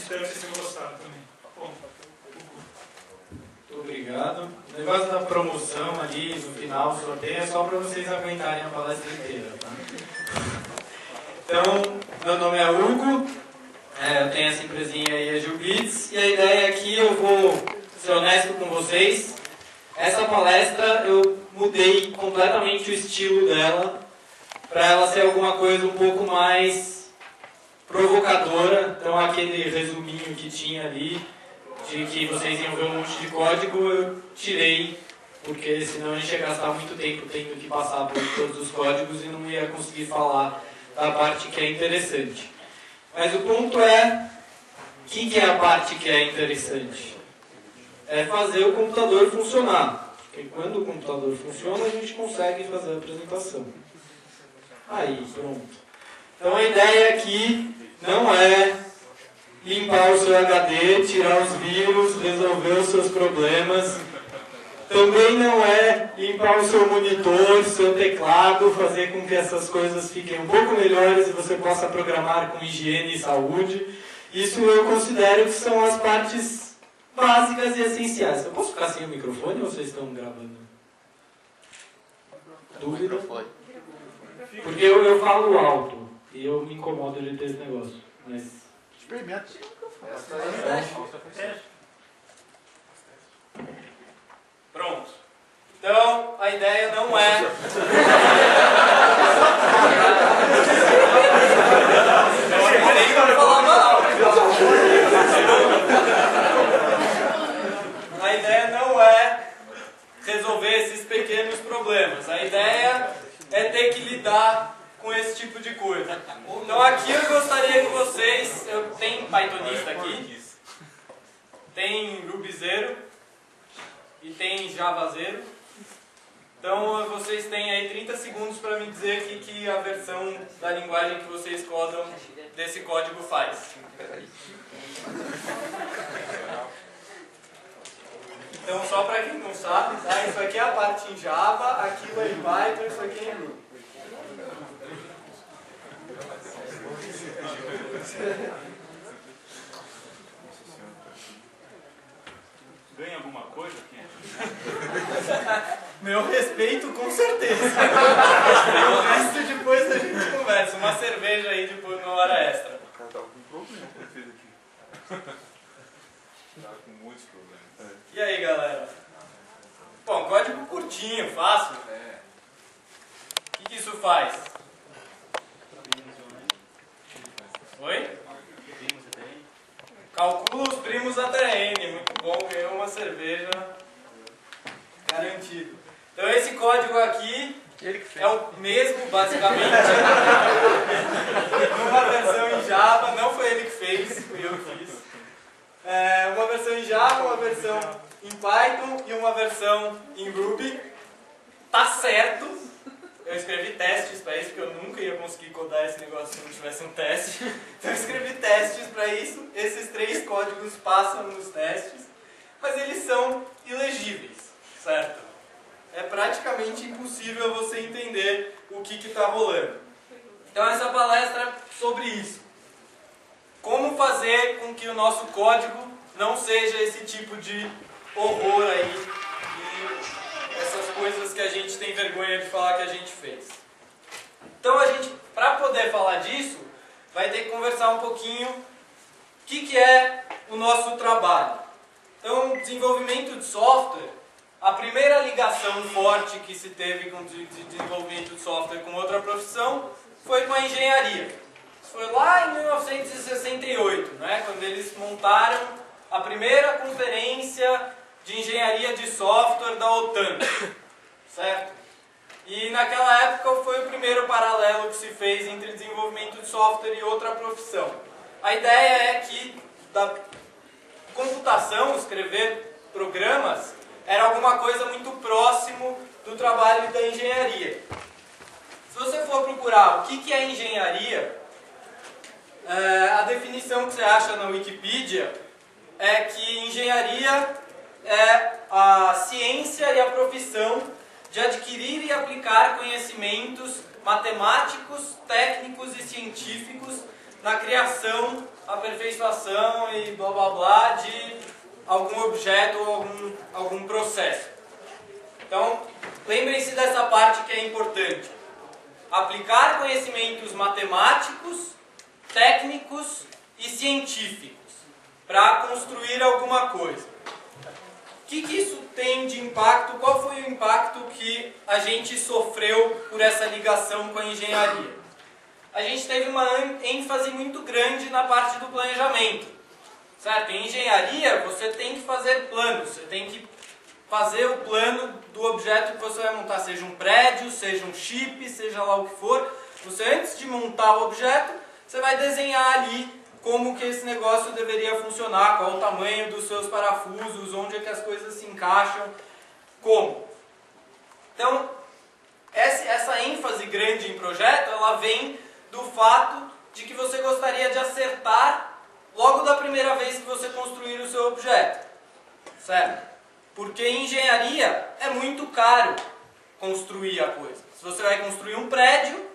Espero que vocês tenham gostado também. Bom. Muito obrigado. O negócio da promoção ali no final do sorteio é só para vocês aguentarem a palestra inteira, tá? Então, meu nome é Hugo, eu tenho essa empresinha aí, a Jubits, e a ideia aqui, eu vou ser honesto com vocês, essa palestra eu mudei completamente o estilo dela para ela ser alguma coisa um pouco mais provocadora. Então aquele resuminho que tinha ali, de que vocês iam ver um monte de código, eu tirei, porque senão a gente ia gastar muito tempo tendo que passar por todos os códigos e não ia conseguir falar da parte que é interessante. Mas o ponto é, o que é a parte que é interessante? É fazer o computador funcionar. Porque quando o computador funciona, a gente consegue fazer a apresentação. Aí, pronto. Então a ideia aqui não é limpar o seu HD, tirar os vírus, resolver os seus problemas. Também não é limpar o seu monitor, seu teclado, fazer com que essas coisas fiquem um pouco melhores e você possa programar com higiene e saúde. Isso eu considero que são as partes básicas e essenciais. Eu posso ficar sem o microfone ou vocês estão gravando? Dúvida? Porque eu falo alto e eu me incomodo de ter esse negócio. Mas... Experimenta. Pronto. Então, a ideia não é... A ideia não é resolver esses pequenos problemas. A ideia é ter que lidar com esse tipo de coisa. Então aqui eu gostaria que vocês... Tem Pythonista aqui, tem Rubyzeiro e tem Javazeiro. Então vocês têm aí 30 segundos para me dizer que a versão da linguagem que vocês codam desse código faz. Então só para quem não sabe, tá? Isso aqui é a parte em Java, aquilo é em Python, isso aqui é em Ruby. Ganha alguma coisa aqui? Meu respeito, com certeza. O resto depois a gente conversa. Uma cerveja aí depois na hora extra. O cara tava com problema quando fez aqui. Tava com muitos problemas. E aí, galera? Bom, código curtinho, fácil. O que isso faz? Oi? Calcula os primos até N. Muito bom, ganhou uma cerveja. Garantido. Então esse código aqui é o mesmo, basicamente. Numa versão em Java, não foi ele que fez, fui eu que fiz. Uma versão em Java, uma versão em Python e uma versão em Ruby. Tá certo. Eu escrevi testes para isso, porque eu nunca ia conseguir codar esse negócio se não tivesse um teste. Então eu escrevi testes para isso. Esses 3 códigos passam nos testes, mas eles são ilegíveis, certo? É praticamente impossível você entender o que está rolando. Então essa palestra é sobre isso. Como fazer com que o nosso código não seja esse tipo de horror aí, e essas coisas que a gente tem vergonha de falar que a gente fez. Então a gente, para poder falar disso, vai ter que conversar um pouquinho o que é o nosso trabalho. Então, desenvolvimento de software, a primeira ligação forte que se teve com o desenvolvimento de software com outra profissão foi com a engenharia. Isso foi lá em 1968, né, quando eles montaram a primeira conferência de engenharia de software da OTAN, certo? E naquela época foi o primeiro paralelo que se fez entre desenvolvimento de software e outra profissão. A ideia é que da computação, escrever programas, era alguma coisa muito próximo do trabalho da engenharia. Se você for procurar o que é engenharia, a definição que você acha na Wikipedia é que engenharia é a ciência e a profissão de adquirir e aplicar conhecimentos matemáticos, técnicos e científicos na criação, aperfeiçoação e blá blá blá de algum objeto ou algum processo. Então, lembrem-se dessa parte que é importante. Aplicar conhecimentos matemáticos, técnicos e científicos para construir alguma coisa. O que isso tem de impacto? Qual foi o impacto que a gente sofreu por essa ligação com a engenharia? A gente teve uma ênfase muito grande na parte do planejamento. Certo? Em engenharia, você tem que fazer planos, você tem que fazer o plano do objeto que você vai montar, seja um prédio, seja um chip, seja lá o que for. Você, antes de montar o objeto, você vai desenhar ali como que esse negócio deveria funcionar, qual o tamanho dos seus parafusos, onde é que as coisas se encaixam, como. Então, essa ênfase grande em projeto, ela vem do fato de que você gostaria de acertar logo da primeira vez que você construir o seu objeto. Certo? Porque em engenharia é muito caro construir a coisa. Se você vai construir um prédio,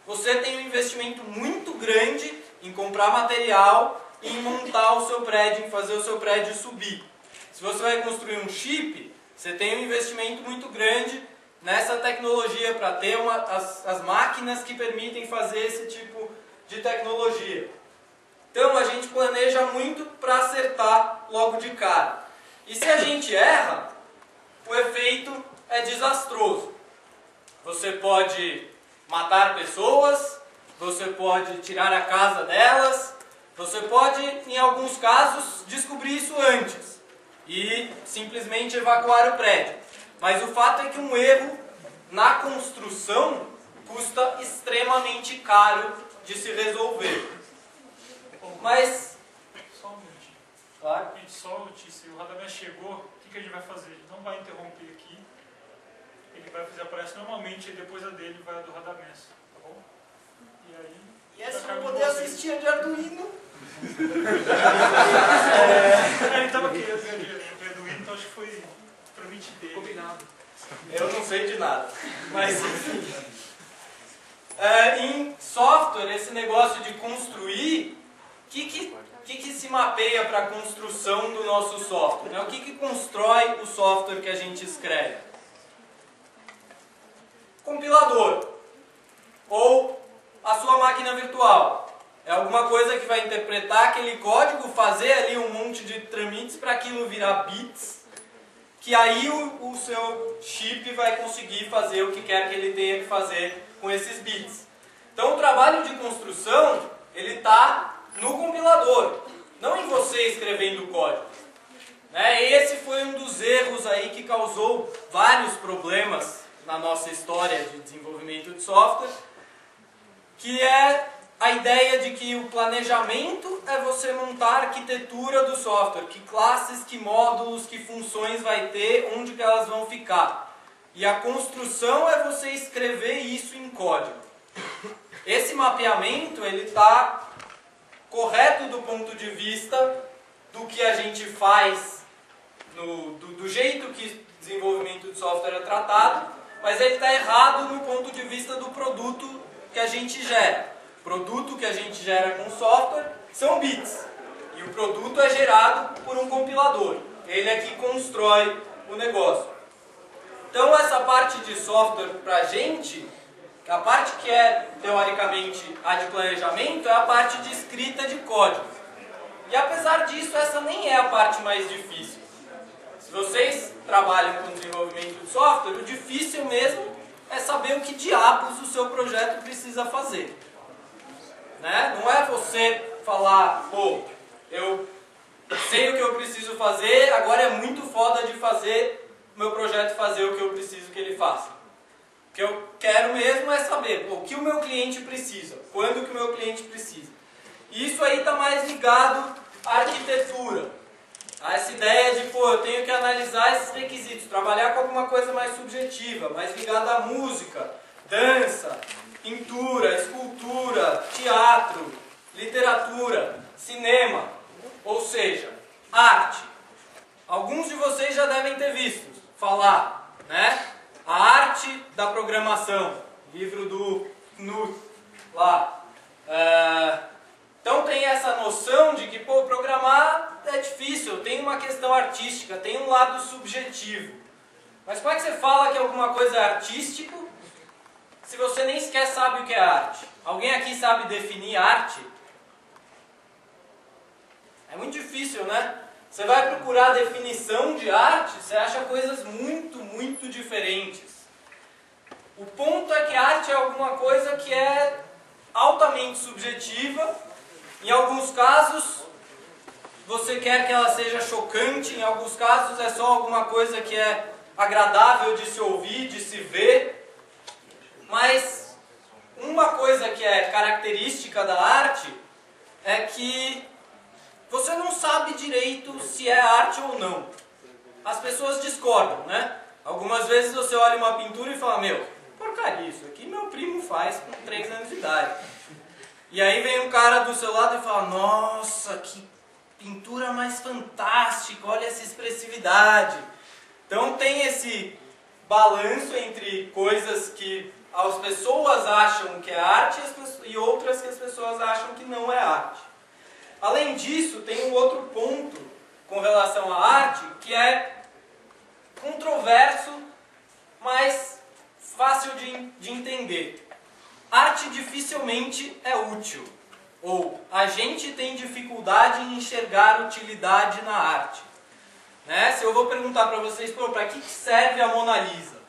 você tem um investimento muito grande em comprar material e em montar o seu prédio, em fazer o seu prédio subir. Se você vai construir um chip, você tem um investimento muito grande nessa tecnologia para ter as máquinas que permitem fazer esse tipo de tecnologia. Então a gente planeja muito para acertar logo de cara. E se a gente erra, o efeito é desastroso. Você pode matar pessoas, você pode tirar a casa delas, você pode, em alguns casos, descobrir isso antes e simplesmente evacuar o prédio. Mas o fato é que um erro na construção custa extremamente caro de se resolver. Mas... Só um minutinho. Claro. Gente, só uma notícia. O radamés chegou, o que a gente vai fazer? A gente não vai interromper aqui. Ele vai fazer a palestra normalmente e depois a dele vai a do radamés. Tá bom? E aí... E essa eu vou poder assistir a de Arduino. Ele estava aqui, a de Arduino, então acho que foi prometido dele. Combinado. Eu não sei de nada. Mas enfim. Em software, esse negócio de construir, o que se mapeia para a construção do nosso software? Né? O que constrói o software que a gente escreve? Compilador. Ou a sua máquina virtual. É alguma coisa que vai interpretar aquele código, fazer ali um monte de tramites para aquilo virar bits, que aí o seu chip vai conseguir fazer o que quer que ele tenha que fazer com esses bits. Então o trabalho de construção, ele está no compilador, não em você escrevendo o código. Né? Esse foi um dos erros aí que causou vários problemas na nossa história de desenvolvimento de software, que é a ideia de que o planejamento é você montar a arquitetura do software, que classes, que módulos, que funções vai ter, onde que elas vão ficar. E a construção é você escrever isso em código. Esse mapeamento, ele está correto do ponto de vista do que a gente faz, do jeito que desenvolvimento de software é tratado, mas ele está errado no ponto de vista do produto que a gente gera. O produto que a gente gera com software são bits. E o produto é gerado por um compilador. Ele é que constrói o negócio. Então essa parte de software para a gente, a parte que é teoricamente a de planejamento, é a parte de escrita de código. E apesar disso, essa nem é a parte mais difícil. Se vocês trabalham com desenvolvimento de software, o difícil mesmo é saber o que diabos o seu projeto precisa fazer. Né? Não é você falar, pô, eu sei o que eu preciso fazer, agora é muito foda de fazer o meu projeto fazer o que eu preciso que ele faça. O que eu quero mesmo é saber, pô, o que o meu cliente precisa, quando que o meu cliente precisa. E isso aí está mais ligado à arquitetura, a essa ideia de, pô, eu tenho que analisar esses requisitos, trabalhar com alguma coisa mais subjetiva, mais ligada à música, dança, pintura, escultura, teatro, literatura, cinema, ou seja, arte. Alguns de vocês já devem ter visto falar, né? A arte da programação, livro do Knuth lá. Então tem essa noção de que, pô, programar é difícil, tem uma questão artística, tem um lado subjetivo. Mas como é que você fala que alguma coisa é artístico se você nem sequer sabe o que é arte? Alguém aqui sabe definir arte? É muito difícil, né? Você vai procurar a definição de arte, você acha coisas muito, muito diferentes. O ponto é que arte é alguma coisa que é altamente subjetiva. Em alguns casos, você quer que ela seja chocante, em alguns casos é só alguma coisa que é agradável de se ouvir, de se ver. Mas uma coisa que é característica da arte é que você não sabe direito se é arte ou não. As pessoas discordam, né? Algumas vezes você olha uma pintura e fala, meu, porcaria, isso aqui meu primo faz com 3 anos de idade. E aí vem um cara do seu lado e fala, nossa, que pintura mais fantástica, olha essa expressividade. Então tem esse balanço entre coisas que as pessoas acham que é arte e outras que as pessoas acham que não é arte. Além disso, tem um outro ponto com relação à arte que é controverso, mas fácil de entender. Arte dificilmente é útil, ou a gente tem dificuldade em enxergar utilidade na arte. Né? Se eu vou perguntar para vocês, para que serve a Mona Lisa?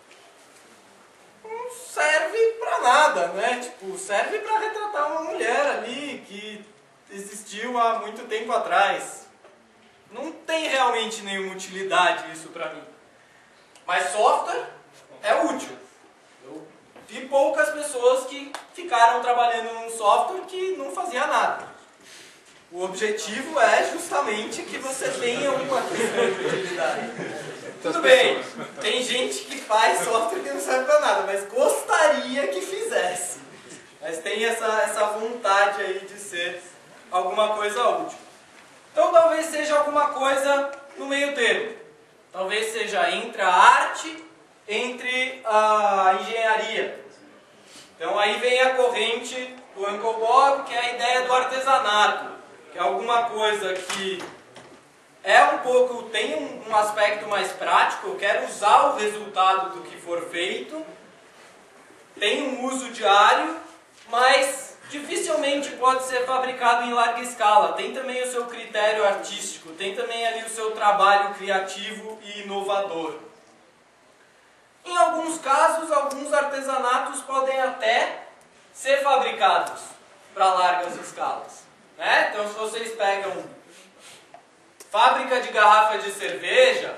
Não serve para nada, né? Tipo, serve para retratar uma mulher ali que existiu há muito tempo atrás. Não tem realmente nenhuma utilidade isso para mim. Mas software é útil. Eu vi poucas pessoas que ficaram trabalhando num software que não fazia nada. O objetivo é justamente que você tenha uma questão de utilidade. Tudo bem, tem gente que faz software que não serve para nada, mas gostaria que fizesse. Mas tem essa vontade aí de ser alguma coisa útil. Então talvez seja alguma coisa no meio termo. Talvez seja entre a arte, entre a engenharia. Então aí vem a corrente do Uncle Bob, que é a ideia do artesanato, que é alguma coisa que tem um aspecto mais prático, eu quero usar o resultado do que for feito, tem um uso diário, mas dificilmente pode ser fabricado em larga escala. Tem também o seu critério artístico, tem também ali o seu trabalho criativo e inovador. Em alguns casos, alguns artesanatos podem até ser fabricados para largas escalas. Né? Então, se vocês pegam fábrica de garrafa de cerveja,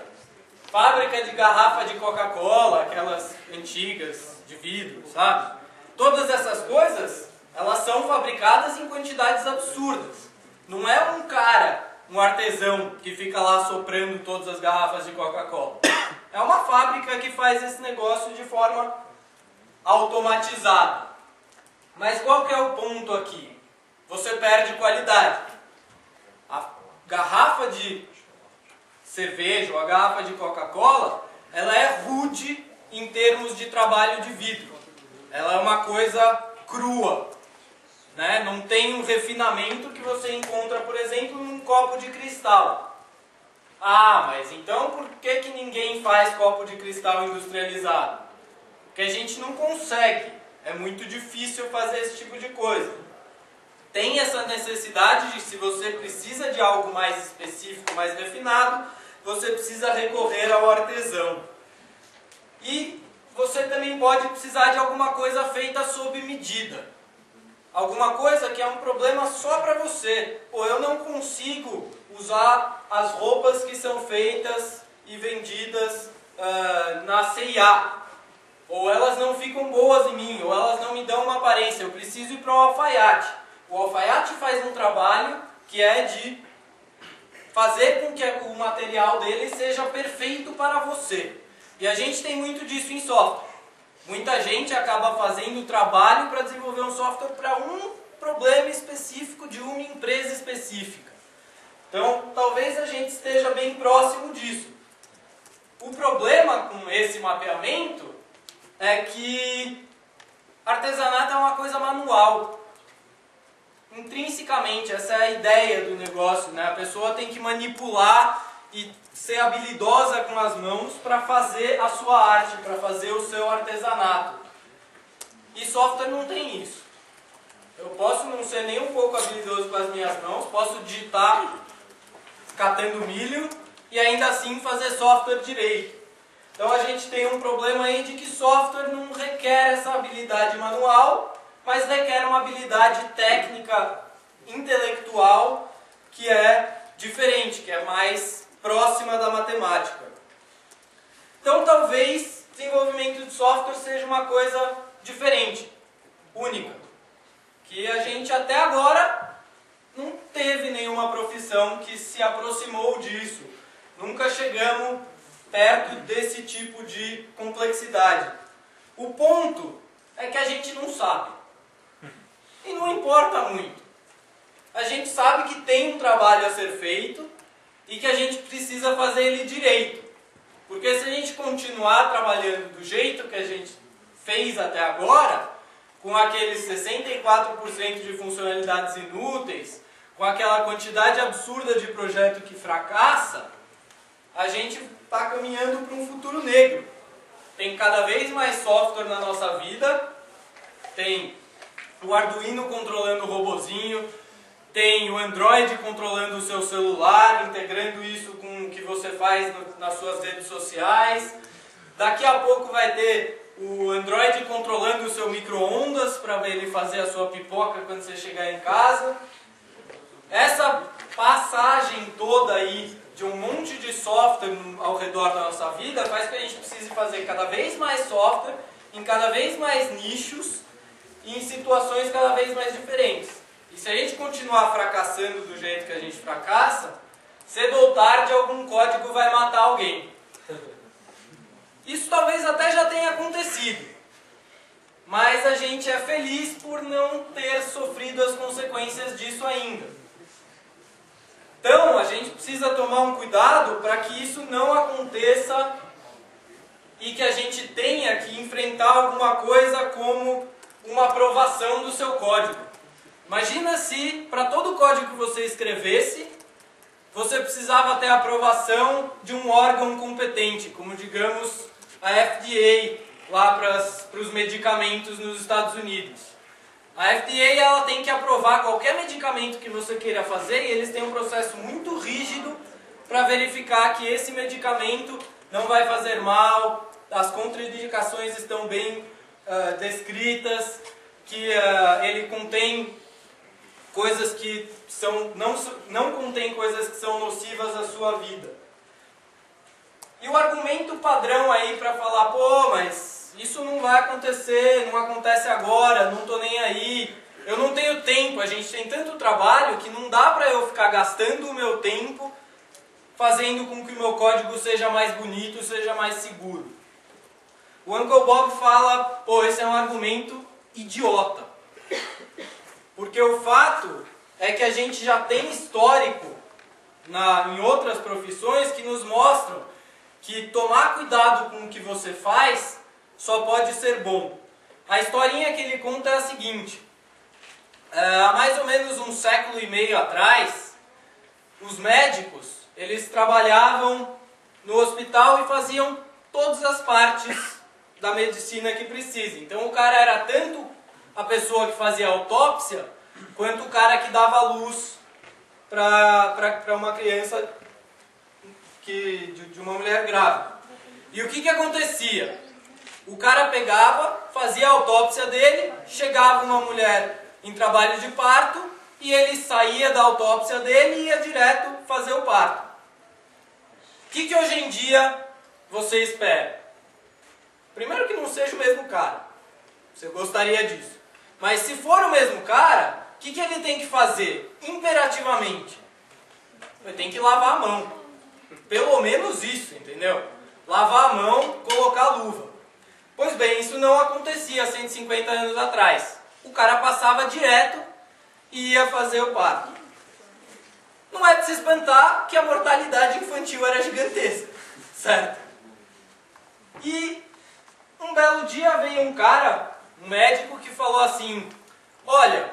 fábrica de garrafa de Coca-Cola, aquelas antigas de vidro, sabe? Todas essas coisas, elas são fabricadas em quantidades absurdas. Não é um cara, um artesão, que fica lá soprando todas as garrafas de Coca-Cola. É uma fábrica que faz esse negócio de forma automatizada. Mas qual que é o ponto aqui? Você perde qualidade. A garrafa de cerveja ou a garrafa de Coca-Cola, ela é rude em termos de trabalho de vidro. Ela é uma coisa crua. Né? Não tem um refinamento que você encontra, por exemplo, num copo de cristal. Ah, mas então por que ninguém faz copo de cristal industrializado? Porque a gente não consegue. É muito difícil fazer esse tipo de coisa. Tem essa necessidade de, se você precisa de algo mais específico, mais refinado, você precisa recorrer ao artesão. E você também pode precisar de alguma coisa feita sob medida. Alguma coisa que é um problema só para você. Pô, eu não consigo usar as roupas que são feitas e vendidas na C&A. Ou elas não ficam boas em mim, ou elas não me dão uma aparência. Eu preciso ir para um alfaiate. O alfaiate faz um trabalho que é de fazer com que o material dele seja perfeito para você. E a gente tem muito disso em software. Muita gente acaba fazendo o trabalho para desenvolver um software para um problema específico de uma empresa específica. Então, talvez a gente esteja bem próximo disso. O problema com esse mapeamento é que artesanato é uma coisa manual. intrinsecamente, essa é a ideia do negócio, né? A pessoa tem que manipular e ser habilidosa com as mãos para fazer a sua arte, para fazer o seu artesanato. E software não tem isso. Eu posso não ser nem um pouco habilidoso com as minhas mãos, posso digitar catando milho e ainda assim fazer software direito. Então a gente tem um problema aí de que software não requer essa habilidade manual, mas requer uma habilidade técnica, intelectual, que é diferente, que é mais próxima da matemática. Então talvez desenvolvimento de software seja uma coisa diferente, única, que a gente até agora não teve nenhuma profissão que se aproximou disso. Nunca chegamos perto desse tipo de complexidade. O ponto é que a gente não sabe. E não importa muito. A gente sabe que tem um trabalho a ser feito e que a gente precisa fazer ele direito. Porque se a gente continuar trabalhando do jeito que a gente fez até agora, com aqueles 64% de funcionalidades inúteis, com aquela quantidade absurda de projeto que fracassa, a gente está caminhando para um futuro negro. Tem cada vez mais software na nossa vida, tem o Arduino controlando o robozinho, tem o Android controlando o seu celular, integrando isso com o que você faz nas suas redes sociais. Daqui a pouco vai ter o Android controlando o seu micro-ondas para ele fazer a sua pipoca quando você chegar em casa. Essa passagem toda aí de um monte de software ao redor da nossa vida faz com que a gente precise fazer cada vez mais software, em cada vez mais nichos e em situações cada vez mais diferentes. E se a gente continuar fracassando do jeito que a gente fracassa, cedo ou tarde algum código vai matar alguém. Isso talvez até já tenha acontecido, mas a gente é feliz por não ter sofrido as consequências disso ainda. Então, a gente precisa tomar um cuidado para que isso não aconteça e que a gente tenha que enfrentar alguma coisa como uma aprovação do seu código. Imagina se, para todo código que você escrevesse, você precisava ter a aprovação de um órgão competente, como, digamos, a FDA, lá para os medicamentos nos Estados Unidos. A FDA ela tem que aprovar qualquer medicamento que você queira fazer e eles têm um processo muito rígido para verificar que esse medicamento não vai fazer mal, as contraindicações estão bem descritas, que ele contém coisas que não contém coisas que são nocivas à sua vida. E o argumento padrão aí para falar, pô, mas isso não vai acontecer, não acontece agora, não estou nem aí, eu não tenho tempo, a gente tem tanto trabalho que não dá para eu ficar gastando o meu tempo fazendo com que o meu código seja mais bonito, seja mais seguro. O Uncle Bob fala, pô, esse é um argumento idiota. Porque o fato é que a gente já tem histórico em outras profissões que nos mostram que tomar cuidado com o que você faz só pode ser bom. A historinha que ele conta é a seguinte. Há mais ou menos um século e meio atrás, os médicos, eles trabalhavam no hospital e faziam todas as partes da medicina que precisa. Então o cara era tanto a pessoa que fazia autópsia, quanto o cara que dava luz para uma criança de uma mulher grávida. E o que acontecia? O cara pegava, fazia a autópsia dele, chegava uma mulher em trabalho de parto e ele saía da autópsia dele e ia direto fazer o parto. O que hoje em dia você espera? Primeiro que não seja o mesmo cara. Você gostaria disso. Mas se for o mesmo cara, o que ele tem que fazer? Imperativamente. Ele tem que lavar a mão. Pelo menos isso, entendeu? Lavar a mão, colocar a luva. Pois bem, isso não acontecia há 150 anos atrás. O cara passava direto e ia fazer o parto. Não é de se espantar que a mortalidade infantil era gigantesca, certo? E um belo dia veio um cara, um médico, que falou assim, olha,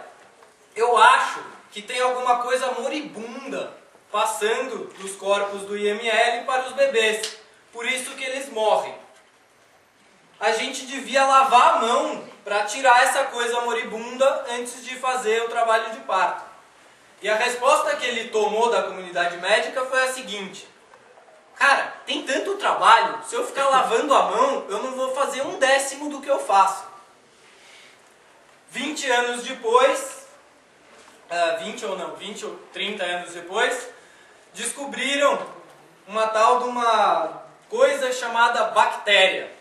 eu acho que tem alguma coisa moribunda passando dos corpos do IML para os bebês. Por isso que eles morrem. A gente devia lavar a mão para tirar essa coisa moribunda antes de fazer o trabalho de parto. E a resposta que ele tomou da comunidade médica foi a seguinte: cara, tem tanto trabalho, se eu ficar lavando a mão, eu não vou fazer 1/10 do que eu faço. 20 anos depois, 20 ou 30 anos depois, descobriram uma tal de uma coisa chamada bactéria.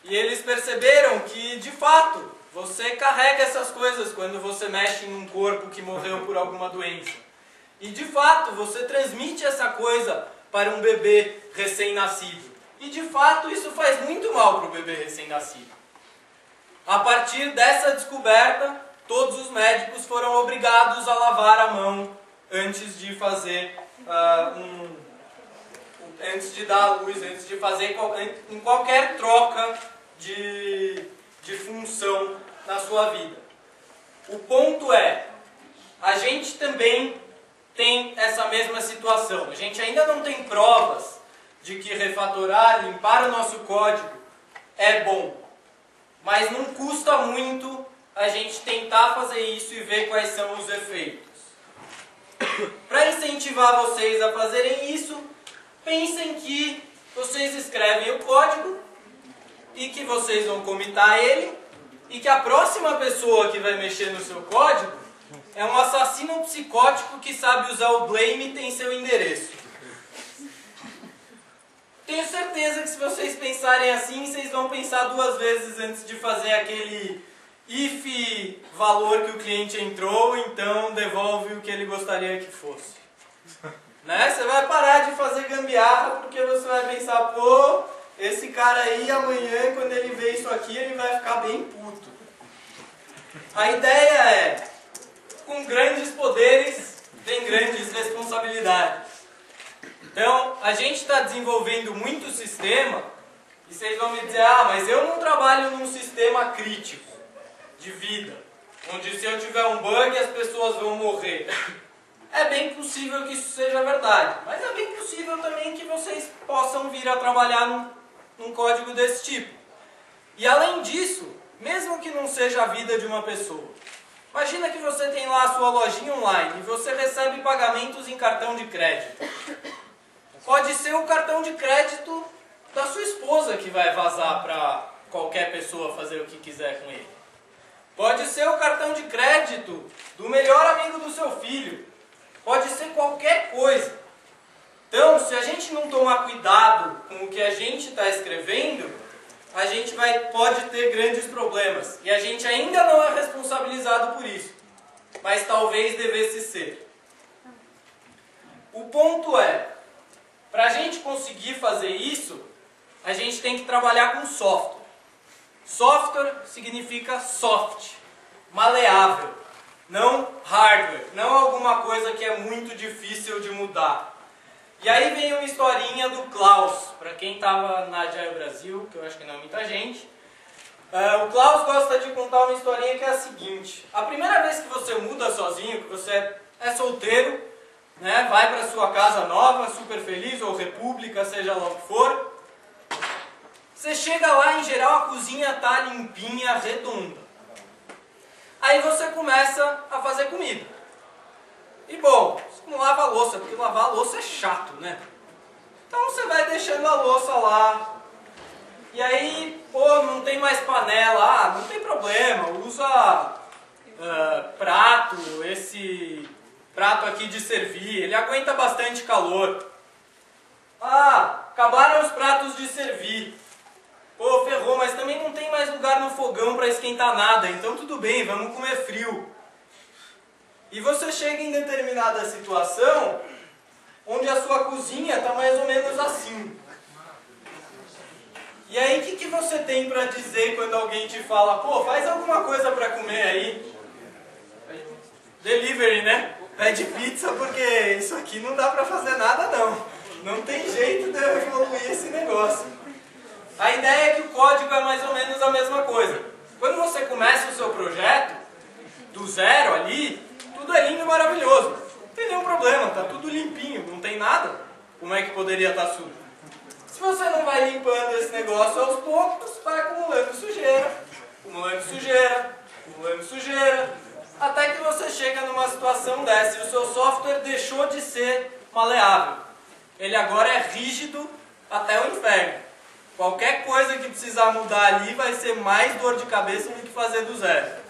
E eles perceberam que, de fato, você carrega essas coisas quando você mexe em um corpo que morreu por alguma doença. E, de fato, você transmite essa coisa para um bebê recém-nascido. E, de fato, isso faz muito mal para o bebê recém-nascido. A partir dessa descoberta, todos os médicos foram obrigados a lavar a mão antes de fazer antes de dar à luz, antes de fazer em qualquer troca de função na sua vida. O ponto é, a gente também tem essa mesma situação. A gente ainda não tem provas de que refatorar, limpar o nosso código é bom. Mas não custa muito a gente tentar fazer isso e ver quais são os efeitos. Para incentivar vocês a fazerem isso, pensem que vocês escrevem o código e que vocês vão comitar ele e que a próxima pessoa que vai mexer no seu código é um assassino psicótico que sabe usar o blame e tem seu endereço. Tenho certeza que se vocês pensarem assim, vocês vão pensar 2 vezes antes de fazer aquele if valor que o cliente entrou, então devolve o que ele gostaria que fosse. Né? Você vai parar de fazer gambiarra porque você vai pensar, pô, esse cara aí amanhã, quando ele vê isso aqui, ele vai ficar bem puto. A ideia é, com grandes poderes, vem grandes responsabilidades. Então, a gente está desenvolvendo muito sistema, e vocês vão me dizer, mas eu não trabalho num sistema crítico de vida, onde se eu tiver um bug as pessoas vão morrer. É bem possível que isso seja verdade, mas é bem possível também que vocês possam vir a trabalhar num código desse tipo. E além disso, mesmo que não seja a vida de uma pessoa, imagina que você tem lá a sua lojinha online e você recebe pagamentos em cartão de crédito. Pode ser o cartão de crédito da sua esposa que vai vazar para qualquer pessoa fazer o que quiser com ele. Pode ser o cartão de crédito do melhor amigo do seu filho. Pode ser qualquer coisa. Então, se a gente não tomar cuidado com o que a gente está escrevendo, a gente pode ter grandes problemas. E a gente ainda não é responsabilizado por isso. Mas talvez devesse ser. O ponto é, para a gente conseguir fazer isso, a gente tem que trabalhar com software. Software significa soft, maleável, não hardware, não alguma coisa que é muito difícil de mudar. E aí vem uma historinha do Klaus, para quem estava na Agile Brasil, que eu acho que não é muita gente. O Klaus gosta de contar uma historinha que é a seguinte: a primeira vez que você muda sozinho, que você é solteiro, né, vai para sua casa nova, super feliz, ou república, seja lá o que for, você chega lá, em geral a cozinha está limpinha, redonda. Aí você começa a fazer comida. E bom, você não lava a louça, porque lavar a louça é chato, né? Então você vai deixando a louça lá. E aí, pô, não tem mais panela. Não tem problema, usa prato, esse prato aqui de servir, ele aguenta bastante calor. Acabaram os pratos de servir. Pô, ferrou, mas também não tem mais lugar no fogão para esquentar nada, então tudo bem, vamos comer frio. E você chega em determinada situação onde a sua cozinha está mais ou menos assim. E aí o que você tem para dizer quando alguém te fala, pô, faz alguma coisa para comer aí? Delivery, né? Pede pizza porque isso aqui não dá para fazer nada não. Não tem jeito de eu evoluir esse negócio. A ideia é que o código é mais ou menos a mesma coisa. Quando você começa o seu projeto, do zero ali, tudo é lindo e maravilhoso. Não tem nenhum problema, está tudo limpinho, não tem nada. Como é que poderia estar sujo? Se você não vai limpando esse negócio aos poucos, vai acumulando sujeira, acumulando sujeira, acumulando sujeira, até que você chega numa situação dessa e o seu software deixou de ser maleável. Ele agora é rígido até o inferno. Qualquer coisa que precisar mudar ali vai ser mais dor de cabeça do que fazer do zero.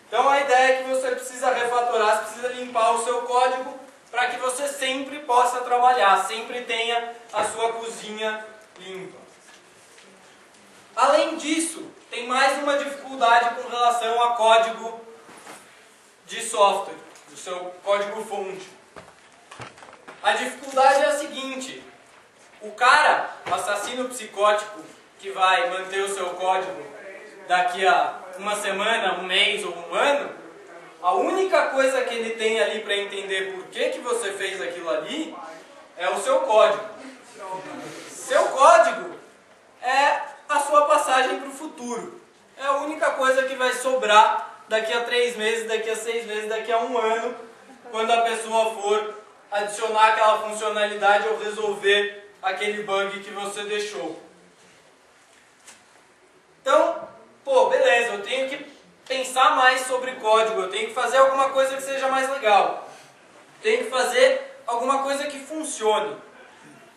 Então a ideia é que você precisa refatorar, você precisa limpar o seu código para que você sempre possa trabalhar, sempre tenha a sua cozinha limpa. Além disso, tem mais uma dificuldade com relação a código de software, do seu código-fonte. A dificuldade é a seguinte: o cara, o assassino psicótico que vai manter o seu código daqui a uma semana, um mês ou um ano, a única coisa que ele tem ali para entender por que você fez aquilo ali é o seu código. Seu código é a sua passagem para o futuro. É a única coisa que vai sobrar daqui a 3 meses, daqui a 6 meses, daqui a um ano, quando a pessoa for adicionar aquela funcionalidade ou resolver aquele bug que você deixou. Então, pô, beleza, eu tenho que pensar mais sobre código, eu tenho que fazer alguma coisa que seja mais legal. Tenho que fazer alguma coisa que funcione.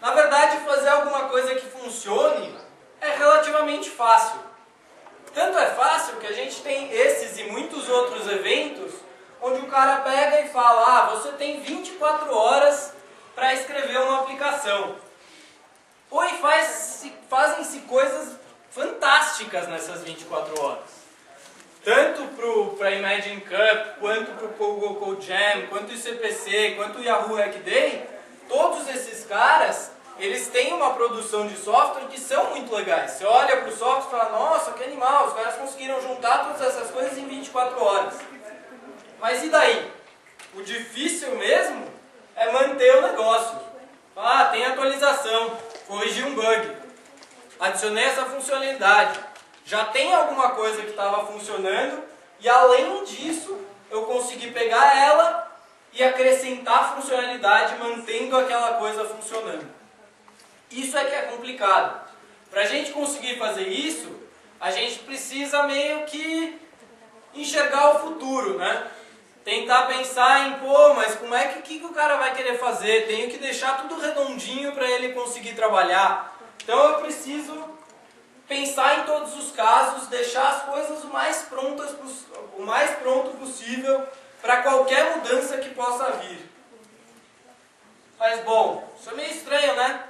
Na verdade, fazer alguma coisa que funcione é relativamente fácil. Tanto é fácil que a gente tem esses e muitos outros eventos onde o cara pega e fala: ah, você tem 24 horas para escrever uma aplicação. Pô, e fazem-se coisas fantásticas nessas 24 horas. Tanto para a Imagine Cup, quanto para o Google Code Jam, quanto o ICPC, quanto o Yahoo Hackday, todos esses caras, eles têm uma produção de software que são muito legais. Você olha para o software e fala: nossa, que animal, os caras conseguiram juntar todas essas coisas em 24 horas. Mas e daí? O difícil mesmo é manter o negócio. Ah, tem atualização, corrigi um bug, adicionei essa funcionalidade, já tem alguma coisa que estava funcionando e além disso eu consegui pegar ela e acrescentar funcionalidade mantendo aquela coisa funcionando. Isso é que é complicado. Para a gente conseguir fazer isso, a gente precisa meio que enxergar o futuro, né? Tentar pensar em, pô, mas como é que o cara vai querer fazer? Tenho que deixar tudo redondinho para ele conseguir trabalhar. Então eu preciso pensar em todos os casos, deixar as coisas o mais pronto possível para qualquer mudança que possa vir. Mas bom, isso é meio estranho, né?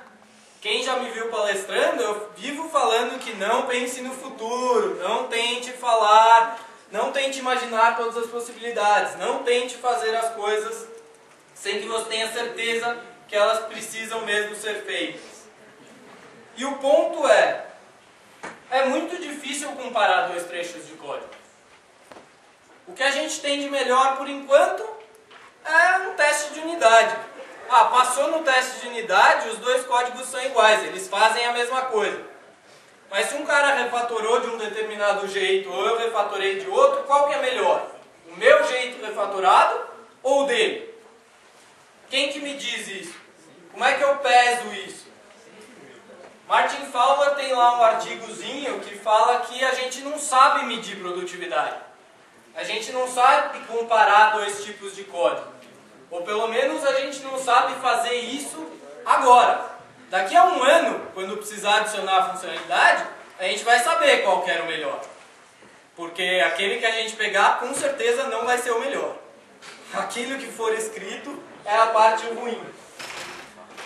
Quem já me viu palestrando, eu vivo falando que não pense no futuro, não tente falar, não tente imaginar todas as possibilidades, não tente fazer as coisas sem que você tenha certeza que elas precisam mesmo ser feitas. E o ponto é muito difícil comparar 2 trechos de código. O que a gente tem de melhor por enquanto é um teste de unidade. Ah, passou no teste de unidade, os 2 códigos são iguais, eles fazem a mesma coisa. Mas se um cara refatorou de um determinado jeito ou eu refatorei de outro, qual que é melhor? O meu jeito refatorado ou o dele? Quem que me diz isso? Como é que eu peso isso? Martin Fowler tem lá um artigozinho que fala que a gente não sabe medir produtividade. A gente não sabe comparar 2 tipos de código. Ou pelo menos a gente não sabe fazer isso agora. Daqui a um ano, quando precisar adicionar a funcionalidade, a gente vai saber qual que era o melhor. Porque aquele que a gente pegar, com certeza não vai ser o melhor. Aquilo que for escrito é a parte ruim.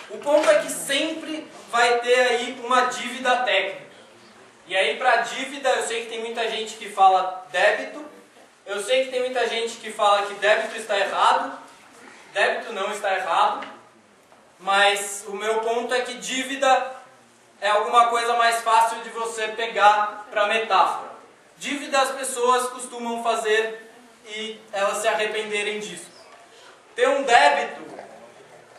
O ponto é que sempre vai ter aí uma dívida técnica. E aí para dívida, eu sei que tem muita gente que fala débito, eu sei que tem muita gente que fala que débito está errado, débito não está errado, mas o meu ponto é que dívida é alguma coisa mais fácil de você pegar para metáfora. Dívida as pessoas costumam fazer e elas se arrependerem disso. Ter um débito,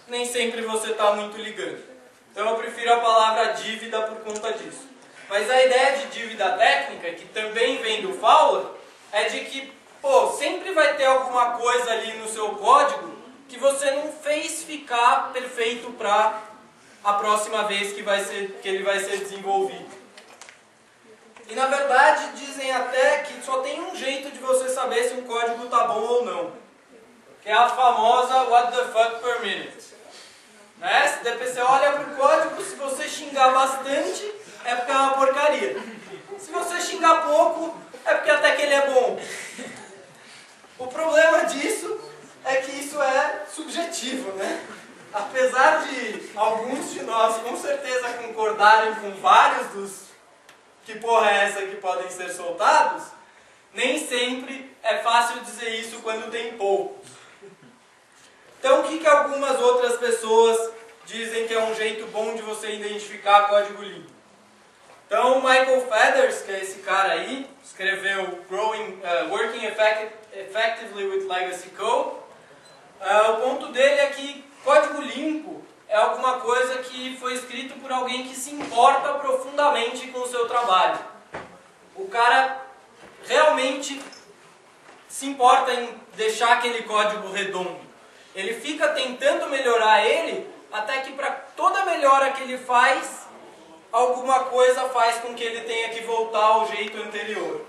nem sempre você está muito ligando. Então eu prefiro a palavra dívida por conta disso. Mas a ideia de dívida técnica, que também vem do Fowler, é de que, pô, sempre vai ter alguma coisa ali no seu código que você não fez ficar perfeito para a próxima vez que ele vai ser desenvolvido. E na verdade dizem até que só tem um jeito de você saber se um código está bom ou não, que é a famosa what the fuck per minute. Né? Se você olha para o código, se você xingar bastante, é porque é uma porcaria. Se você xingar pouco, é porque até que ele é bom. O problema disso é que isso é subjetivo, né? Apesar de alguns de nós com certeza concordarem com vários dos que porra é essa que podem ser soltados, nem sempre é fácil dizer isso quando tem poucos. Então o que algumas outras pessoas dizem que é um jeito bom de você identificar código limpo? Então o Michael Feathers, que é esse cara aí, escreveu Working Effectively with Legacy Code. O ponto dele é que código limpo é alguma coisa que foi escrito por alguém que se importa profundamente com o seu trabalho. O cara realmente se importa em deixar aquele código redondo. Ele fica tentando melhorar ele, até que para toda melhora que ele faz, alguma coisa faz com que ele tenha que voltar ao jeito anterior.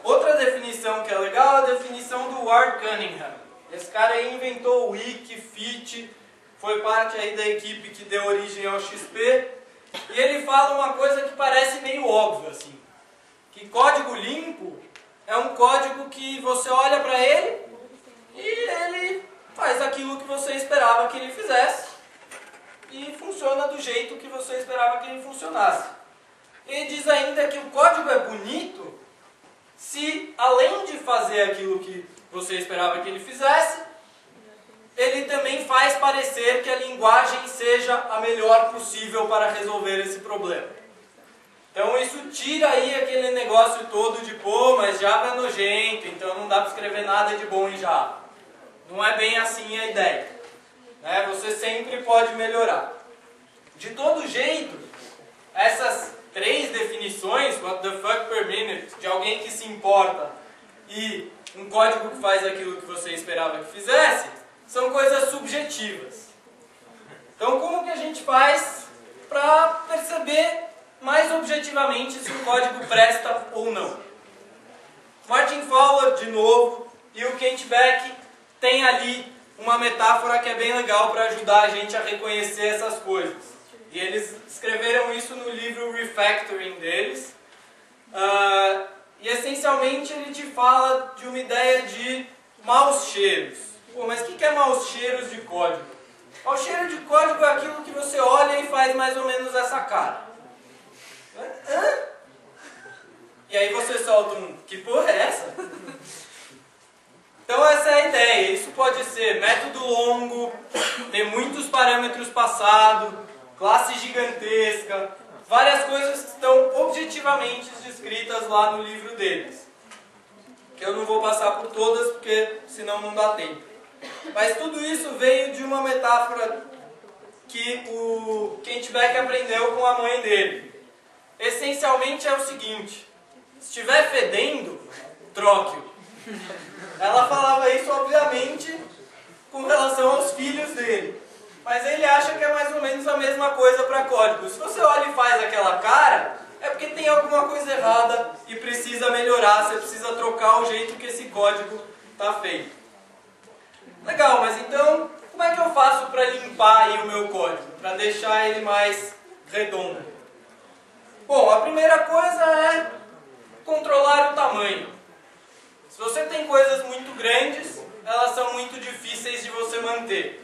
Outra definição que é legal é a definição do Ward Cunningham. Esse cara aí inventou o Wiki, Fit, foi parte aí da equipe que deu origem ao XP, e ele fala uma coisa que parece meio óbvia, assim, que código limpo é um código que você olha para ele e ele faz aquilo que você esperava que ele fizesse e funciona do jeito que você esperava que ele funcionasse. Ele diz ainda que o código é bonito se, além de fazer aquilo que você esperava que ele fizesse, ele também faz parecer que a linguagem seja a melhor possível para resolver esse problema. Então isso tira aí aquele negócio todo de, pô, mas Java é nojento, então não dá para escrever nada de bom em Java. Não é bem assim a ideia. Né? Você sempre pode melhorar. De todo jeito, essas três definições, what the fuck per minute, de alguém que se importa e um código que faz aquilo que você esperava que fizesse, são coisas subjetivas. Então como que a gente faz para perceber mais objetivamente se um código presta ou não? Martin Fowler, de novo, e o Kent Beck tem ali uma metáfora que é bem legal para ajudar a gente a reconhecer essas coisas. E eles escreveram isso no livro Refactoring deles. E essencialmente ele te fala de uma ideia de maus cheiros. Pô, mas o que é maus cheiros de código? Mau cheiro de código é aquilo que você olha e faz mais ou menos essa cara. Hã? E aí você solta um, que porra é essa? Então essa é a ideia. Isso pode ser método longo, ter muitos parâmetros passados, classe gigantesca, várias coisas que estão objetivamente descritas lá no livro deles. Que eu não vou passar por todas, porque senão não dá tempo. Mas tudo isso veio de uma metáfora que o Kent Beck aprendeu com a mãe dele. Essencialmente é o seguinte: se estiver fedendo, troque-o. Ela falava isso, obviamente, com relação aos filhos dele. Mas ele acha que é mais ou menos a mesma coisa para código. Se você olha e faz aquela cara, é porque tem alguma coisa errada e precisa melhorar, você precisa trocar o jeito que esse código está feito. Legal, mas então, como é que eu faço para limpar aí o meu código? Para deixar ele mais redondo? Bom, a primeira coisa é controlar o tamanho. Se você tem coisas muito grandes, elas são muito difíceis de você manter.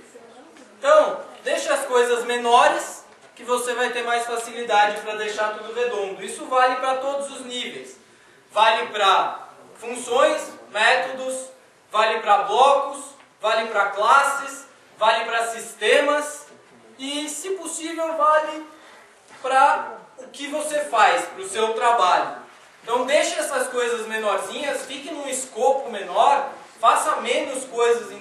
Então, deixe as coisas menores, que você vai ter mais facilidade para deixar tudo redondo. Isso vale para todos os níveis. Vale para funções, métodos, vale para blocos, vale para classes, vale para sistemas e, se possível, vale para o que você faz, para o seu trabalho. Então deixe essas coisas menorzinhas, fique num escopo menor, faça menos coisas em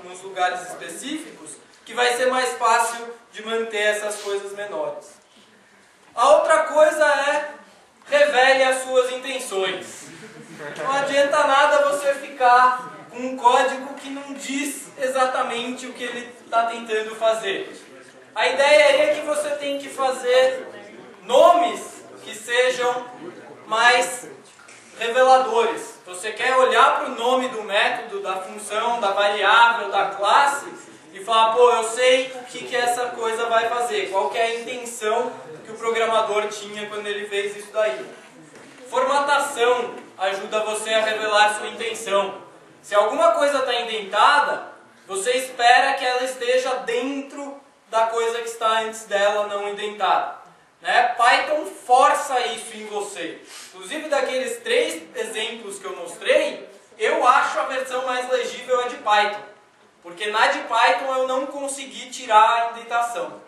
nos lugares específicos, que vai ser mais fácil de manter essas coisas menores. A outra coisa é revele as suas intenções. Não adianta nada você ficar com um código que não diz exatamente o que ele está tentando fazer. A ideia aí é que você tem que fazer nomes que sejam mais reveladores. Você quer olhar para o nome do método, da função, da variável, da classe e falar, pô, eu sei o que essa coisa vai fazer, qual que é a intenção que o programador tinha quando ele fez isso daí. Formatação ajuda você a revelar sua intenção. Se alguma coisa está indentada, você espera que ela esteja dentro da coisa que está antes dela não indentada. Né? Python força isso em você. Inclusive daqueles 3 exemplos que eu mostrei, eu acho a versão mais legível a de Python. Porque na de Python eu não consegui tirar a indentação.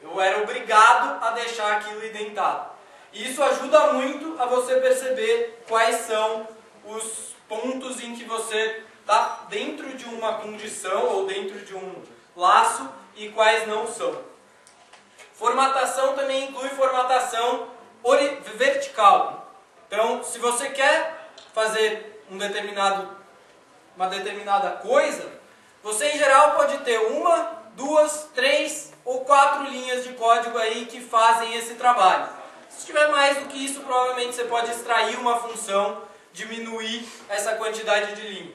Eu era obrigado a deixar aquilo indentado. E isso ajuda muito a você perceber quais são os pontos em que você está dentro de uma condição ou dentro de um laço e quais não são. Formatação também inclui formatação vertical. Então, se você quer fazer uma determinada coisa, você em geral pode ter 1, 2, 3 ou 4 linhas de código aí que fazem esse trabalho. Se tiver mais do que isso, provavelmente você pode extrair uma função, diminuir essa quantidade de linhas.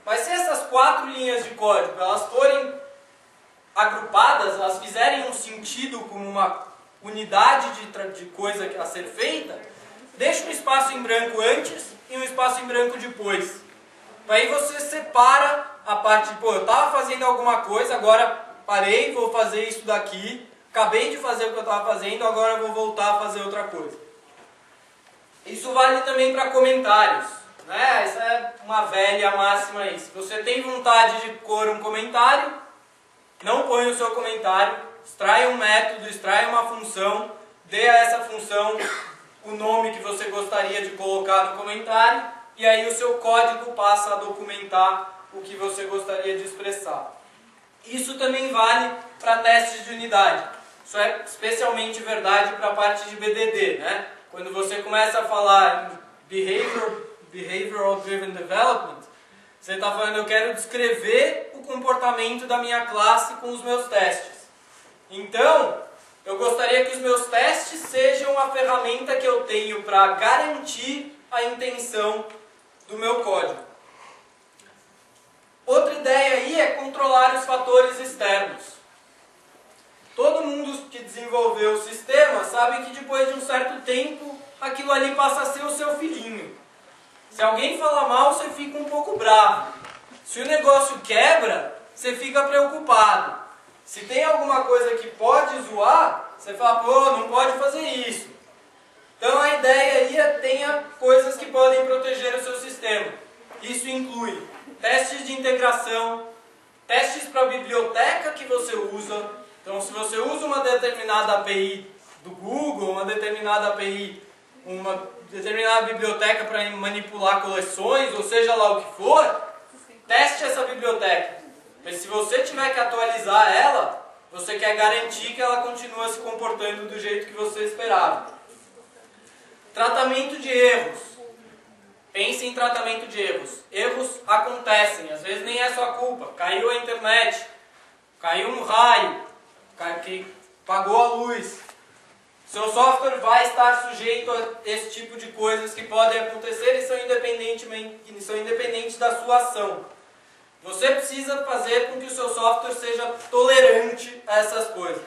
Mas se essas 4 linhas de código elas forem agrupadas, elas fizerem um sentido como uma unidade de coisa a ser feita, deixa um espaço em branco antes e um espaço em branco depois. Aí você separa a parte de, pô, eu estava fazendo alguma coisa, agora parei, vou fazer isso daqui, acabei de fazer o que eu estava fazendo, agora eu vou voltar a fazer outra coisa. Isso vale também para comentários. Né? Essa é uma velha máxima aí. Se você tem vontade de pôr um comentário, não põe o seu comentário, extrai um método, extrai uma função, dê a essa função o nome que você gostaria de colocar no comentário, e aí o seu código passa a documentar o que você gostaria de expressar. Isso também vale para testes de unidade. Isso é especialmente verdade para a parte de BDD, né? Quando você começa a falar em Behavioral Driven Development, você está falando, eu quero descrever o comportamento da minha classe com os meus testes. Então, eu gostaria que os meus testes sejam a ferramenta que eu tenho para garantir a intenção do meu código. Outra ideia aí é controlar os fatores externos. Todo mundo que desenvolveu o sistema sabe que depois de um certo tempo, aquilo ali passa a ser o seu filhinho. Se alguém fala mal, você fica um pouco bravo. Se o negócio quebra, você fica preocupado. Se tem alguma coisa que pode zoar, você fala, pô, não pode fazer isso. Então a ideia aí é tenha coisas que podem proteger o seu sistema. Isso inclui testes de integração, testes para a biblioteca que você usa. Então se você usa uma determinada API do Google, uma determinada API, uma determinada biblioteca para manipular coleções, ou seja lá o que for, teste essa biblioteca. Mas se você tiver que atualizar ela, você quer garantir que ela continua se comportando do jeito que você esperava. Tratamento de erros. Pense em tratamento de erros. Erros acontecem, às vezes nem é sua culpa. Caiu a internet, caiu um raio, que apagou a luz. Seu software vai estar sujeito a esse tipo de coisas que podem acontecer e são independentes da sua ação. Você precisa fazer com que o seu software seja tolerante a essas coisas.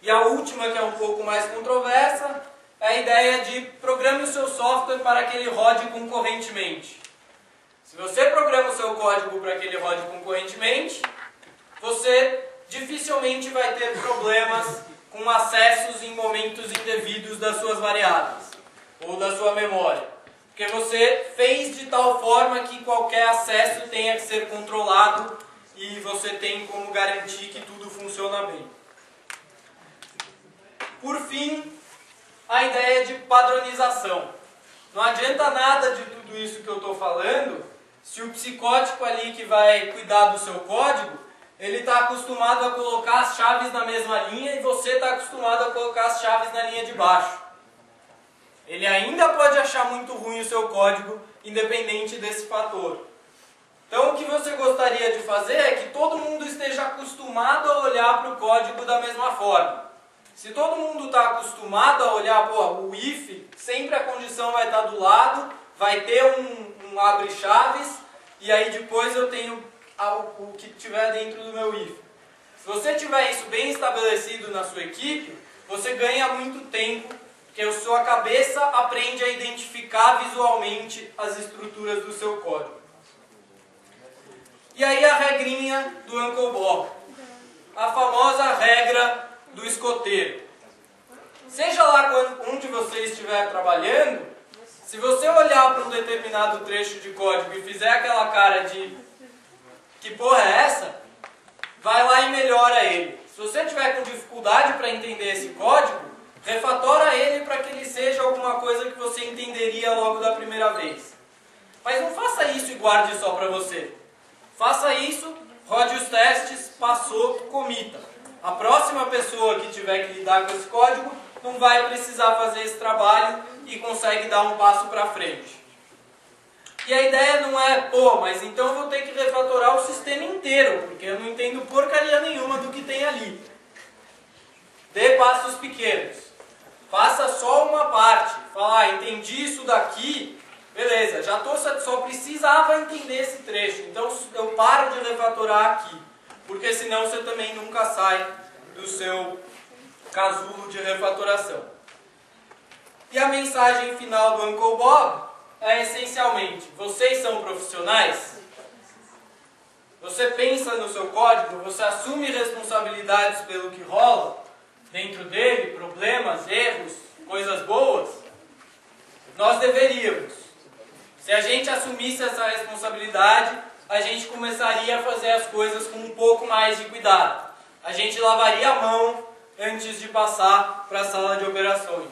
E a última, que é um pouco mais controversa, é a ideia de programe o seu software para que ele rode concorrentemente. Se você programa o seu código para que ele rode concorrentemente, você dificilmente vai ter problemas com acessos em momentos indevidos das suas variáveis ou da sua memória. Porque você fez de tal forma que qualquer acesso tenha que ser controlado e você tem como garantir que tudo funciona bem. Por fim, a ideia de padronização. Não adianta nada de tudo isso que eu estou falando se o psicótico ali que vai cuidar do seu código, ele está acostumado a colocar as chaves na mesma linha e você está acostumado a colocar as chaves na linha de baixo. Ele ainda pode achar muito ruim o seu código, independente desse fator. Então o que você gostaria de fazer é que todo mundo esteja acostumado a olhar para o código da mesma forma. Se todo mundo está acostumado a olhar, o if, sempre a condição vai estar do lado, vai ter um abre-chaves, e aí depois eu tenho o que tiver dentro do meu if. Se você tiver isso bem estabelecido na sua equipe, você ganha muito tempo, porque a sua cabeça aprende a identificar visualmente as estruturas do seu código. E aí a regrinha do Uncle Bob, a famosa regra do escoteiro. Seja lá onde você estiver trabalhando, se você olhar para um determinado trecho de código e fizer aquela cara de que porra é essa, vai lá e melhora ele. Se você tiver com dificuldade para entender esse código, refatora ele para que ele seja alguma coisa que você entenderia logo da primeira vez. Mas não faça isso e guarde só para você. Faça isso, rode os testes, passou, comita. A próxima pessoa que tiver que lidar com esse código não vai precisar fazer esse trabalho e consegue dar um passo para frente. E a ideia não é, mas então eu vou ter que refatorar o sistema inteiro, porque eu não entendo porcaria nenhuma do que tem ali. Dê passos pequenos. Faça só uma parte. Fala, entendi isso daqui, beleza, só precisava entender esse trecho, então eu paro de refatorar aqui, porque senão você também nunca sai do seu casulo de refatoração. E a mensagem final do Uncle Bob é essencialmente, vocês são profissionais? Você pensa no seu código, você assume responsabilidades pelo que rola dentro dele, problemas, erros, coisas boas? Nós deveríamos. Se a gente assumisse essa responsabilidade, a gente começaria a fazer as coisas com um pouco mais de cuidado. A gente lavaria a mão antes de passar para a sala de operações.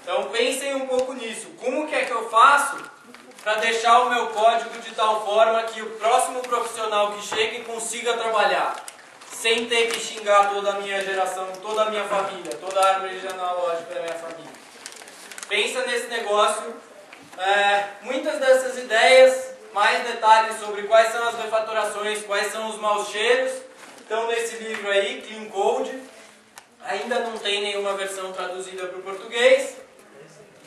Então pensem um pouco nisso. Como que é que eu faço para deixar o meu código de tal forma que o próximo profissional que chegue consiga trabalhar, sem ter que xingar toda a minha geração, toda a minha família, toda a árvore genealógica da minha família? Pensa nesse negócio. Muitas dessas ideias, mais detalhes sobre quais são as refatorações, quais são os maus cheiros, estão nesse livro aí, Clean Code. Ainda não tem nenhuma versão traduzida para o português,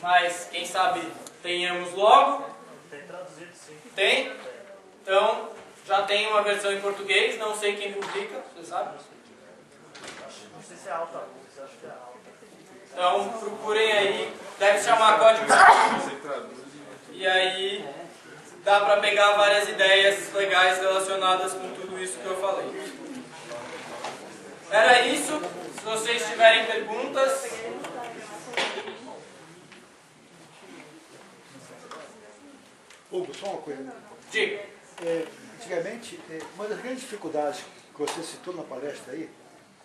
mas quem sabe tenhamos logo. Tem traduzido, sim. Tem? Então, já tem uma versão em português, não sei quem publica, você sabe? Não sei se é alta, acho que é alta. Então, procurem aí, deve chamar código. Você traduz. E aí, dá para pegar várias ideias legais relacionadas com tudo isso que eu falei. Era isso. Se vocês tiverem perguntas... Hugo, só uma coisa. Diga. Antigamente, uma das grandes dificuldades que você citou na palestra aí,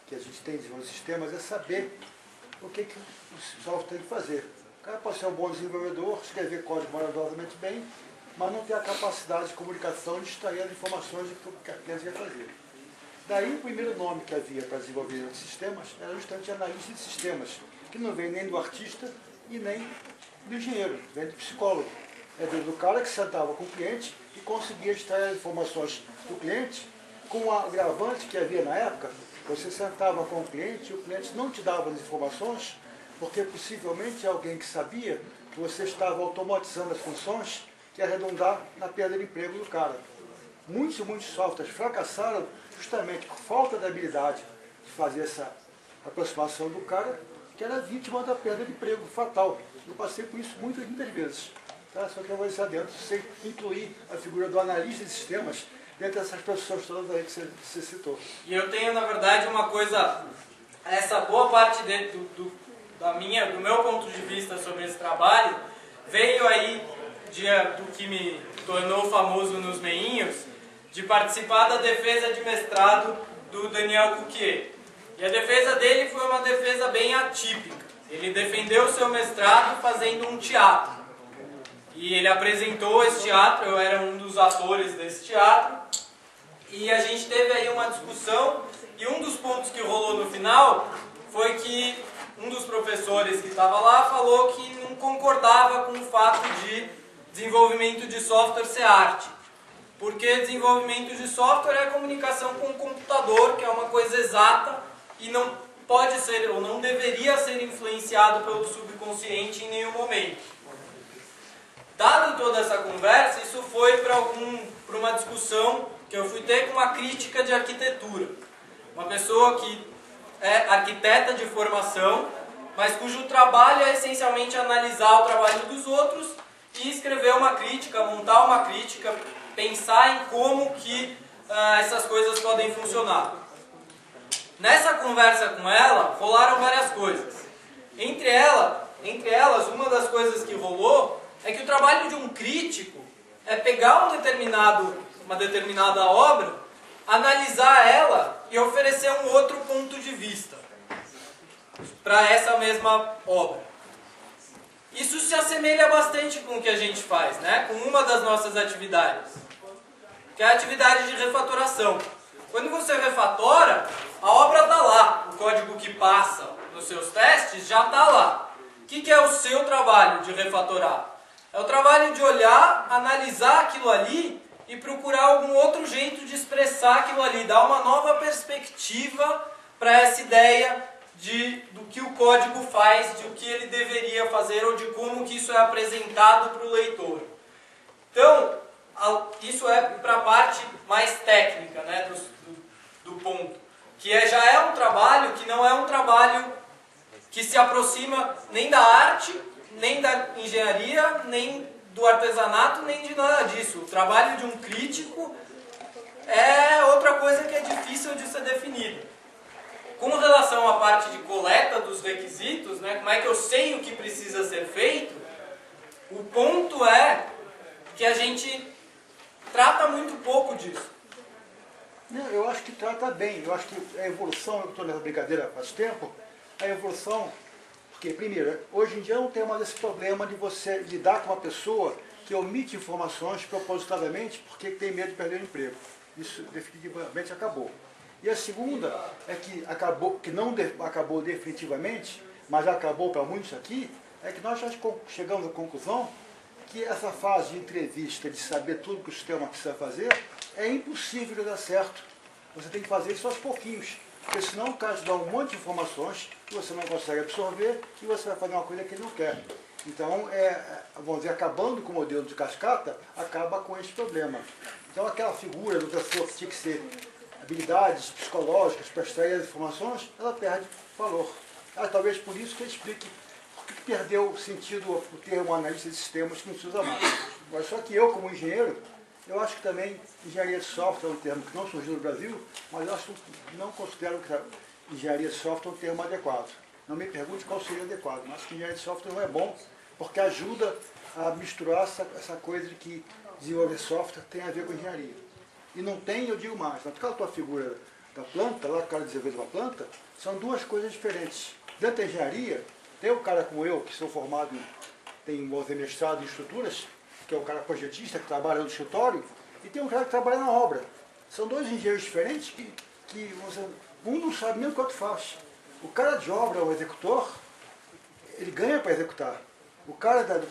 que a gente tem em desenvolver sistemas, é saber o que o software tem que fazer. O cara pode ser um bom desenvolvedor, escrever código maravilhosamente bem, mas não ter a capacidade de comunicação de extrair as informações do que a cliente vai fazer. Daí o primeiro nome que havia para desenvolver de sistemas era justamente analista de sistemas, que não vem nem do artista e nem do engenheiro, vem do psicólogo. É do cara que sentava com o cliente e conseguia extrair as informações do cliente com o agravante que havia na época. Você sentava com o cliente e o cliente não te dava as informações, porque possivelmente alguém que sabia que você estava automatizando as funções que ia redundar na perda de emprego do cara. Muitos softwares fracassaram justamente por falta da habilidade de fazer essa aproximação do cara, que era vítima da perda de emprego fatal. Eu passei por isso muitas vezes. Tá? Só que eu vou deixar dentro, sem incluir a figura do analista de sistemas dentro dessas pessoas todas aí que você citou. E eu tenho, na verdade, uma coisa, essa boa parte do meu ponto de vista sobre esse trabalho, veio aí do que me tornou famoso nos meinhos, de participar da defesa de mestrado do Daniel Cuquier. E a defesa dele foi uma defesa bem atípica. Ele defendeu o seu mestrado fazendo um teatro. E ele apresentou esse teatro, eu era um dos atores desse teatro. E a gente teve aí uma discussão, e um dos pontos que rolou no final foi que um dos professores que estava lá falou que não concordava com o fato de desenvolvimento de software ser arte. Porque desenvolvimento de software é comunicação com o computador, que é uma coisa exata e não pode ser ou não deveria ser influenciado pelo subconsciente em nenhum momento. Dado toda essa conversa, isso foi para uma discussão que eu fui ter com uma crítica de arquitetura. Uma pessoa que é arquiteta de formação, mas cujo trabalho é essencialmente analisar o trabalho dos outros e escrever uma crítica, montar uma crítica, pensar em como que essas coisas podem funcionar. Nessa conversa com ela, rolaram várias coisas. Entre elas, uma das coisas que rolou é que o trabalho de um crítico é pegar uma determinada obra, analisar ela e oferecer um outro ponto de vista para essa mesma obra. Isso se assemelha bastante com o que a gente faz, né? Com uma das nossas atividades, que é a atividade de refatoração. Quando você refatora, a obra está lá, o código que passa nos seus testes já está lá. O que é o seu trabalho de refatorar? É o trabalho de olhar, analisar aquilo ali e procurar algum outro jeito de expressar aquilo ali, dar uma nova perspectiva para essa ideia do que o código faz, de o que ele deveria fazer ou de como que isso é apresentado para o leitor. Então, isso é para a parte mais técnica, né, do ponto, que já é um trabalho que não é um trabalho que se aproxima nem da arte, nem da engenharia, nem do artesanato, nem de nada disso. O trabalho de um crítico é outra coisa que é difícil de ser definida. Com relação à parte de coleta dos requisitos, né, como é que eu sei o que precisa ser feito, o ponto é que a gente trata muito pouco disso. Não, eu acho que trata bem. Eu acho que a evolução, eu estou nessa brincadeira faz tempo, a evolução, porque primeiro, hoje em dia não tem mais esse problema de você lidar com uma pessoa que omite informações propositadamente porque tem medo de perder o emprego. Isso definitivamente acabou. E a segunda é que não acabou definitivamente, mas acabou para muitos aqui, é que nós já chegamos à conclusão que essa fase de entrevista, de saber tudo que o sistema precisa fazer, é impossível de dar certo. Você tem que fazer isso aos pouquinhos, porque senão o cara te dá um monte de informações que você não consegue absorver e você vai fazer uma coisa que ele não quer. Então, vamos dizer, acabando com o modelo de cascata, acaba com esse problema. Então, aquela figura do pessoa que tinha que ser habilidades psicológicas para extrair as informações, ela perde valor. Talvez por isso que ele explique por que perdeu o sentido o termo analista de sistemas que não se usa mais. Mas só que eu, como engenheiro, eu acho que também engenharia de software é um termo que não surgiu no Brasil, mas eu não considero que engenharia de software é um termo adequado. Não me pergunte qual seria adequado, mas que engenharia de software não é bom, porque ajuda a misturar essa coisa de que desenvolver software tem a ver com engenharia. E não tem, eu digo mais, naquela tua figura da planta, lá o cara desenvolveu uma planta, são duas coisas diferentes. Dentro da engenharia, tem um cara como eu, que sou formado, tem mestrado em estruturas, que é o cara projetista, que trabalha no escritório, e tem um cara que trabalha na obra. São dois engenheiros diferentes que um não sabe nem o que o outro faz. O cara de obra, o executor, ele ganha para executar. O cara